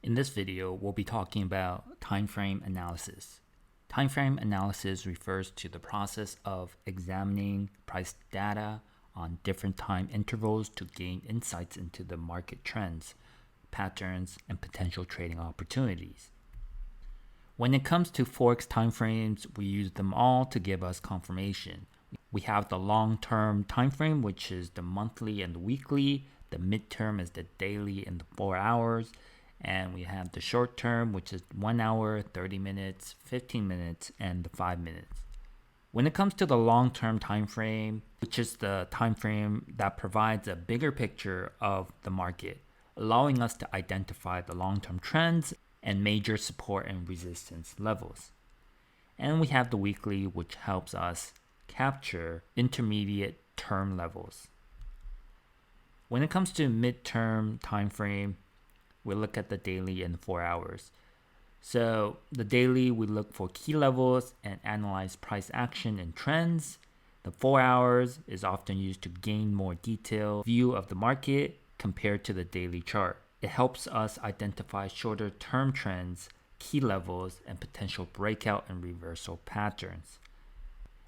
In this video, we'll be talking about time frame analysis. Time frame analysis refers to the process of examining price data on different time intervals to gain insights into the market trends, patterns, and potential trading opportunities. When it comes to Forex timeframes, we use them all to give us confirmation. We have the long-term time frame, which is the monthly and the weekly. The midterm is the daily and the 4 hours. And we have the short term, which is 1 hour, 30 minutes, 15 minutes, and the 5 minutes. When it comes to the long-term time frame, which is the time frame that provides a bigger picture of the market, allowing us to identify the long-term trends and major support and resistance levels. And we have the weekly, which helps us capture intermediate term levels. When it comes to midterm time frame, we look at the daily and 4 hours. So the daily, we look for key levels and analyze price action and trends. The 4 hours is often used to gain more detailed view of the market compared to the daily chart. It helps us identify shorter term trends, key levels, and potential breakout and reversal patterns.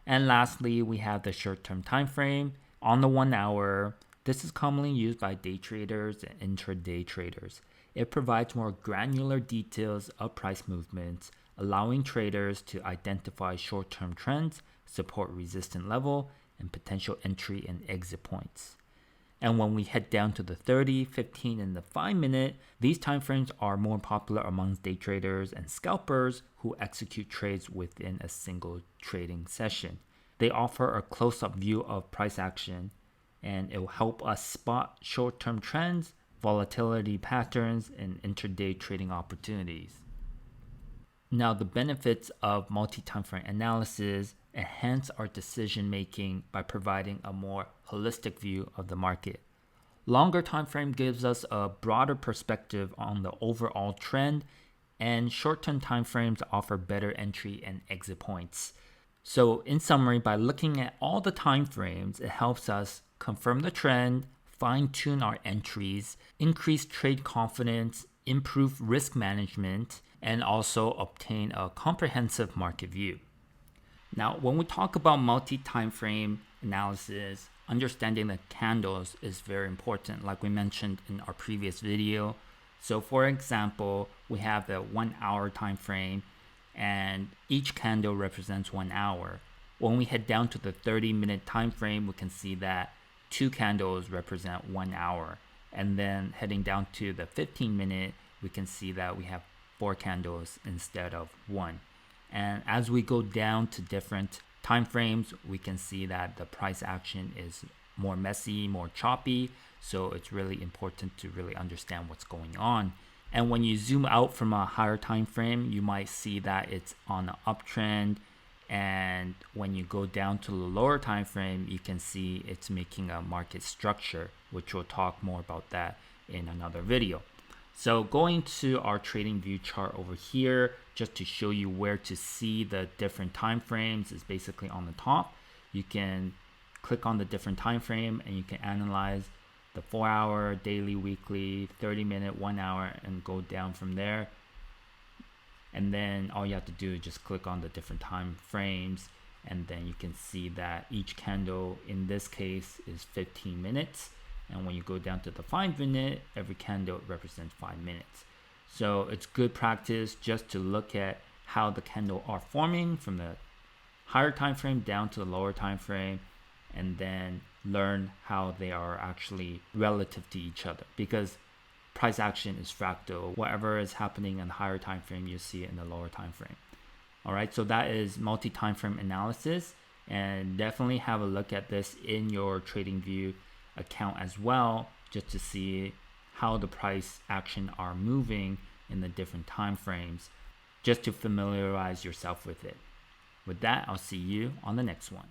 And lastly, we have the short-term time frame. On the 1 hour, this is commonly used by day traders and intraday traders. It provides more granular details of price movements, allowing traders to identify short-term trends, support resistance level, and potential entry and exit points. And when we head down to the 30, 15, and the 5 minute, these timeframes are more popular amongst day traders and scalpers who execute trades within a single trading session. They offer a close-up view of price action, and it will help us spot short-term trends, volatility patterns, and intraday trading opportunities. Now, the benefits of multi-timeframe analysis enhance our decision making by providing a more holistic view of the market. Longer time frame gives us a broader perspective on the overall trend, and short-term time frames offer better entry and exit points. So in summary, by looking at all the time frames, it helps us confirm the trend, fine-tune our entries, increase trade confidence, improve risk management, and also obtain a comprehensive market view. Now, when we talk about multi-time frame analysis, understanding the candles is very important, like we mentioned in our previous video. So for example, we have the 1 hour time frame, and each candle represents 1 hour. When we head down to the 30-minute time frame, we can see that 2 candles represent 1 hour. And then heading down to the 15-minute, we can see that we have 4 candles instead of 1. And as we go down to different time frames, we can see that the price action is more messy, more choppy. So it's really important to really understand what's going on. And when you zoom out from a higher time frame, you might see that it's on an uptrend. And when you go down to the lower time frame, you can see it's making a market structure, which we'll talk more about that in another video. So going to our trading view chart over here, just to show you where to see the different time frames, is basically on the top. You can click on the different time frame and you can analyze the 4 hour, daily, weekly, 30-minute, 1 hour, and go down from there. And then all you have to do is just click on the different time frames, and then you can see that each candle in this case is 15 minutes. And when you go down to the 5 minute, every candle represents 5 minutes. So it's good practice just to look at how the candle are forming from the higher time frame down to the lower time frame, and then learn how they are actually relative to each other, because price action is fractal. Whatever is happening in the higher time frame, you see it in the lower time frame. All right, so that is multi-time frame analysis, and definitely have a look at this in your TradingView account as well, just to see how the price action are moving in the different time frames, just to familiarize yourself with it. With that, I'll see you on the next one.